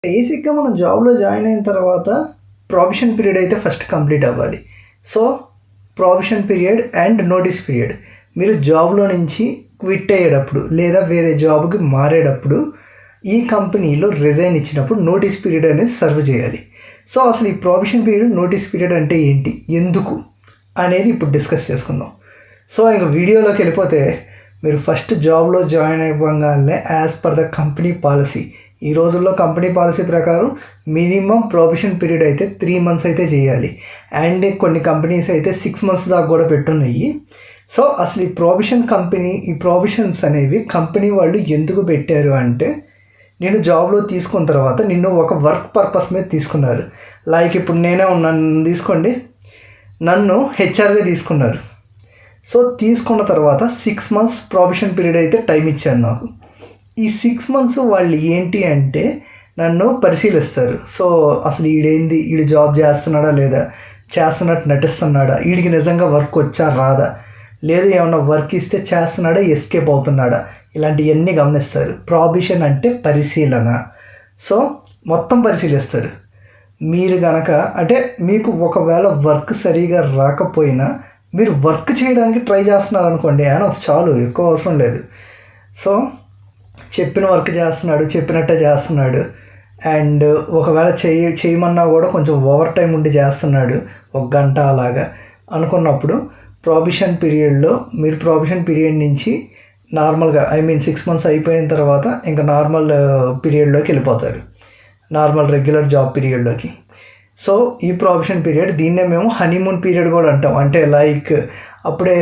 బేసిక్‌గా మనం జాబ్‌లో జాయిన్ అయిన తర్వాత ప్రొబేషన్ పీరియడ్ అయితే ఫస్ట్ కంప్లీట్ అవ్వాలి. So, probation period and notice period. మీరు జాబ్‌లో నుంచి క్విట్ అయ్యేటప్పుడు లేదా వేరే జాబ్‌కి మారేటప్పుడు ఈ కంపెనీలో రిజైన్ ఇచ్చినప్పుడు నోటీస్ పీరియడ్ అనేది సర్వ్ చేయాలి. సో, అసలు ఈ ప్రొబేషన్ పీరియడ్, నోటీస్ పీరియడ్ అంటే ఏంటి? ఎందుకు? అనేది ఇప్పుడు డిస్కస్ చేసుకుందాం. సో, ఇంక వీడియోలోకి వెళ్ళిపోతే మీరు ఫస్ట్ జాబ్‌లో జాయిన్ అవ్వంగానే as per the company policy, ఈ రోజుల్లో కంపెనీ పాలసీ ప్రకారం మినిమం ప్రొబేషన్ పీరియడ్ అయితే 3 మంత్స్ అయితే చేయాలి. అండ్ కొన్ని కంపెనీస్ అయితే 6 మంత్స్ దాకా కూడా పెట్టున్నాయి. సో అసలు ఈ ప్రొబేషన్స్ అనేవి కంపెనీ వాళ్ళు ఎందుకు పెట్టారు అంటే, నేను జాబ్లో తీసుకున్న తర్వాత నిన్ను ఒక వర్క్ పర్పస్ మీద తీసుకున్నారు. లైక్ ఇప్పుడు నేనే ఉన్నాను తీసుకోండి, నన్ను హెచ్ఆర్గా తీసుకున్నారు. సో తీసుకున్న తర్వాత 6 మంత్స్ ప్రొబేషన్ పీరియడ్ అయితే టైం ఇచ్చారు నాకు. ఈ 6 మంత్స్ వాళ్ళు ఏంటి అంటే నన్ను పరిశీలిస్తారు. సో అసలు ఈడు జాబ్ చేస్తున్నాడా లేదా, చేస్తున్నట్టు నటిస్తున్నాడా, వీడికి నిజంగా వర్క్ వచ్చా రాదా, లేదు ఏమన్నా వర్క్ ఇస్తే చేస్తున్నాడా ఎస్కేప్ అవుతున్నాడా, ఇలాంటివన్నీ గమనిస్తారు. ప్రొబేషన్ అంటే పరిశీలన. సో మొత్తం పరిశీలిస్తారు. మీరు కనుక అంటే మీకు ఒకవేళ వర్క్ సరిగా రాకపోయినా మీరు వర్క్ చేయడానికి ట్రై చేస్తున్నారు అనుకోండి, చాలు, ఎక్కువ అవసరం లేదు. సో చెప్పిన వర్క్ చేస్తున్నాడు, చెప్పినట్టే చేస్తున్నాడు. అండ్ ఒకవేళ చేయమన్నా కూడా కొంచెం ఓవర్ టైం ఉండి చేస్తున్నాడు, 1 గంట అలాగా అనుకున్నప్పుడు ప్రొబేషన్ పీరియడ్లో మీరు ప్రొబేషన్ పీరియడ్ నుంచి నార్మల్గా 6 మంత్స్ అయిపోయిన తర్వాత ఇంకా నార్మల్ పీరియడ్లోకి వెళ్ళిపోతారు, నార్మల్ రెగ్యులర్ జాబ్ పీరియడ్లోకి. సో ఈ ప్రొబేషన్ పీరియడ్, దీన్నే మేము హనీమూన్ పీరియడ్ కూడా అంటాం. అంటే లైక్ అప్పుడే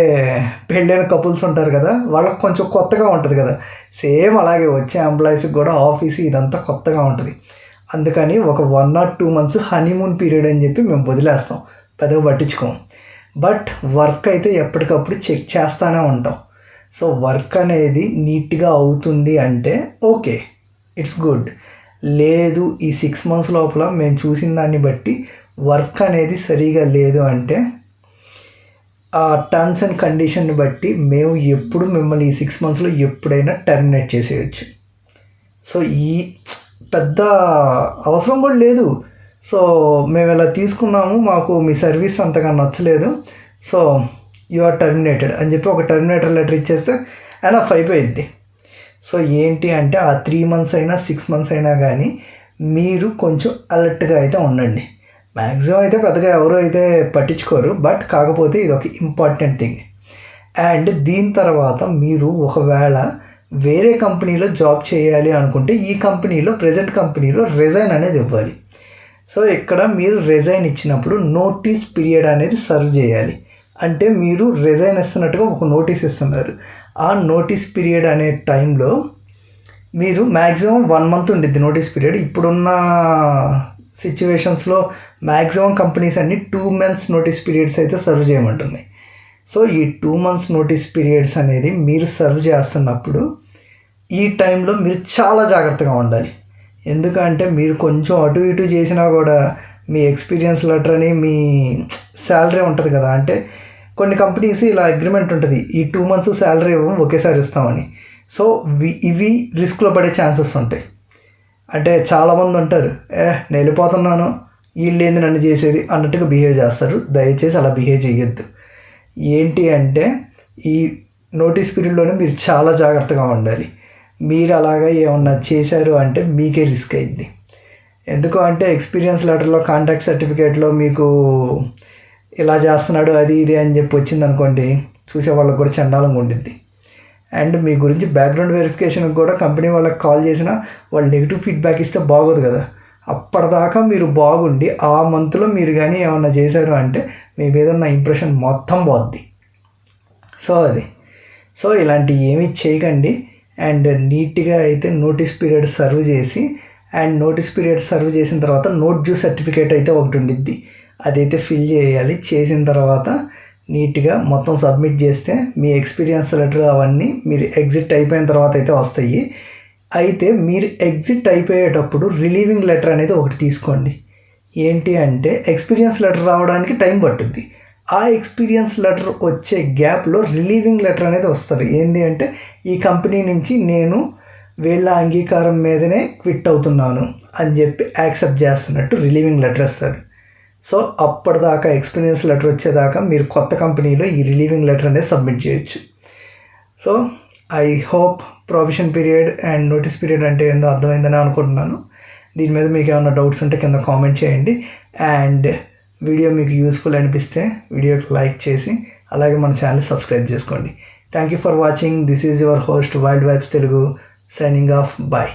పెళ్ళైన కపుల్స్ ఉంటారు కదా, వాళ్ళకి కొంచెం కొత్తగా ఉంటుంది కదా, సేమ్ అలాగే వచ్చే ఎంప్లాయీస్కి కూడా ఆఫీస్ ఇదంతా కొత్తగా ఉంటుంది. అందుకని ఒక 1 or 2 మంత్స్ హనీమూన్ పీరియడ్ అని చెప్పి మేము వదిలేస్తాం, పెద్దగా పట్టించుకోం. బట్ వర్క్ అయితే ఎప్పటికప్పుడు చెక్ చేస్తూనే ఉంటాం. సో వర్క్ అనేది నీట్గా అవుతుంది అంటే ఓకే, ఇట్స్ గుడ్. లేదు ఈ 6 మంత్స్ లోపల మేము చూసిన దాన్ని బట్టి వర్క్ అనేది సరిగా లేదు అంటే ఆ టర్మ్స్ అండ్ కండిషన్ని బట్టి మేము ఎప్పుడు మిమ్మల్ని ఈ 6 మంత్స్లో ఎప్పుడైనా టర్మినేట్ చేసేయచ్చు. సో ఈ పెద్ద అవసరం కూడా లేదు. సో మేము ఇలా తీసుకున్నాము, మాకు మీ సర్వీస్ అంతగా నచ్చలేదు, సో యు ఆర్ టర్మినేటెడ్ అని చెప్పి ఒక టర్మినేటర్ లెటర్ ఇచ్చేస్తే ఎనఫ్ అయిపోయింది. సో ఏంటి అంటే ఆ 3 మంత్స్ అయినా 6 మంత్స్ అయినా కానీ మీరు కొంచెం అలర్ట్గా అయితే ఉండండి. మ్యాక్సిమం అయితే పెద్దగా ఎవరు అయితే పట్టించుకోరు, బట్ కాకపోతే ఇది ఒక ఇంపార్టెంట్ థింగ్. అండ్ దీని తర్వాత మీరు ఒకవేళ వేరే కంపెనీలో జాబ్ చేయాలి అనుకుంటే ఈ కంపెనీలో ప్రజెంట్ కంపెనీలో రిజైన్ అనేది ఇవ్వాలి. సో ఇక్కడ మీరు రిజైన్ ఇచ్చినప్పుడు నోటీస్ పీరియడ్ అనేది సర్వ్ చేయాలి. అంటే మీరు రిజైన్ ఇస్తున్నట్టుగా ఒక నోటీస్ ఇస్తున్నారు. ఆ నోటీస్ పీరియడ్ అనే టైంలో మీరు మ్యాక్సిమం 1 మంత్ ఉండిద్ది నోటీస్ పీరియడ్. ఇప్పుడున్న సిచ్యువేషన్స్లో మ్యాక్సిమం కంపెనీస్ అన్ని 2 మంత్స్ నోటీస్ పీరియడ్స్ అయితే సర్వ్ చేయమంటున్నాయి. సో ఈ 2 మంత్స్ నోటీస్ పీరియడ్స్ అనేది మీరు సర్వ్ చేస్తున్నప్పుడు ఈ టైంలో మీరు చాలా జాగ్రత్తగా ఉండాలి. ఎందుకంటే మీరు కొంచెం అటు ఇటు చేసినా కూడా మీ ఎక్స్పీరియన్స్ లెటర్ అని మీ శాలరీ ఉంటుంది కదా, అంటే కొన్ని కంపెనీస్ ఇలా అగ్రిమెంట్ ఉంటుంది, ఈ 2 మంత్స్ శాలరీ ఒకేసారి ఇస్తామని. సో ఇవి రిస్క్లో పడే ఛాన్సెస్ ఉంటాయి. అంటే చాలామంది ఉంటారు, నేను వెళ్ళిపోతున్నాను, వీళ్ళేంది నన్ను చేసేది అన్నట్టుగా బిహేవ్ చేస్తారు. దయచేసి అలా బిహేవ్ చేయొద్దు. ఏంటి అంటే ఈ నోటీస్ పీరియడ్లోనే మీరు చాలా జాగ్రత్తగా ఉండాలి. మీరు అలాగా ఏమన్నా చేశారు అంటే మీకే రిస్క్ అయింది. ఎందుకు అంటే ఎక్స్పీరియన్స్ లెటర్లో, కాంట్రాక్ట్ సర్టిఫికేట్లో మీకు ఇలా చేస్తున్నాడు అది ఇది అని చెప్పి వచ్చింది అనుకోండి, చూసే వాళ్ళకి కూడా చండాలంగా ఉండిద్ది. అండ్ మీ గురించి బ్యాక్గ్రౌండ్ వెరిఫికేషన్కి కూడా కంపెనీ వాళ్ళకి కాల్ చేసినా వాళ్ళు నెగిటివ్ ఫీడ్బ్యాక్ ఇస్తే బాగోదు కదా. అప్పటిదాకా మీరు బాగుండి ఆ మంత్లో మీరు కానీ ఏమన్నా చేశారు అంటే మీ మీద ఉన్న ఇంప్రెషన్ మొత్తం పోద్ది. సో ఇలాంటివి ఏమీ చేయకండి. అండ్ నీట్గా అయితే నోటీస్ పీరియడ్ సర్వ్ చేసి, అండ్ నోటీస్ పీరియడ్ సర్వ్ చేసిన తర్వాత నోట్ డ్యూ సర్టిఫికేట్ అయితే ఒకటి ఉండిద్ది, అదైతే ఫిల్ చేయాలి. చేసిన తర్వాత నీట్గా మొత్తం సబ్మిట్ చేస్తే మీ ఎక్స్పీరియన్స్ లెటర్ అవన్నీ మీరు ఎగ్జిట్ అయిపోయిన తర్వాత అయితే వస్తాయి. అయితే మీరు ఎగ్జిట్ అయిపోయేటప్పుడు రిలీవింగ్ లెటర్ అనేది ఒకటి తీసుకోండి. ఏంటి అంటే ఎక్స్పీరియన్స్ లెటర్ రావడానికి టైం పట్టుద్ది. ఆ ఎక్స్పీరియన్స్ లెటర్ వచ్చే గ్యాప్లో రిలీవింగ్ లెటర్ అనేది వస్తుంది. ఏంటి అంటే ఈ కంపెనీ నుంచి నేను వీళ్ళ అంగీకారం మీదనే క్విట్ అవుతున్నాను అని చెప్పి యాక్సెప్ట్ చేస్తున్నట్టు రిలీవింగ్ లెటర్ ఇస్తారు. సో అప్పటిదాకా ఎక్స్పీరియన్స్ లెటర్ వచ్చేదాకా మీరు కొత్త కంపెనీలో ఈ రిలీవింగ్ లెటర్ అనేది సబ్మిట్ చేయొచ్చు. So I hope probation period and notice period అంటే ఏందో అర్థమైందని అనుకుంటున్నాను. దీని మీద మీకు ఏమైనా డౌట్స్ ఉంటే కింద కామెంట్ చేయండి. అండ్ వీడియో మీకు యూస్ఫుల్ అనిపిస్తే వీడియోకి లైక్ చేసి అలాగే మన ఛానల్ సబ్స్క్రైబ్ చేసుకోండి. Thank you for watching. This is your host Wild Vibes Telugu signing off. Bye.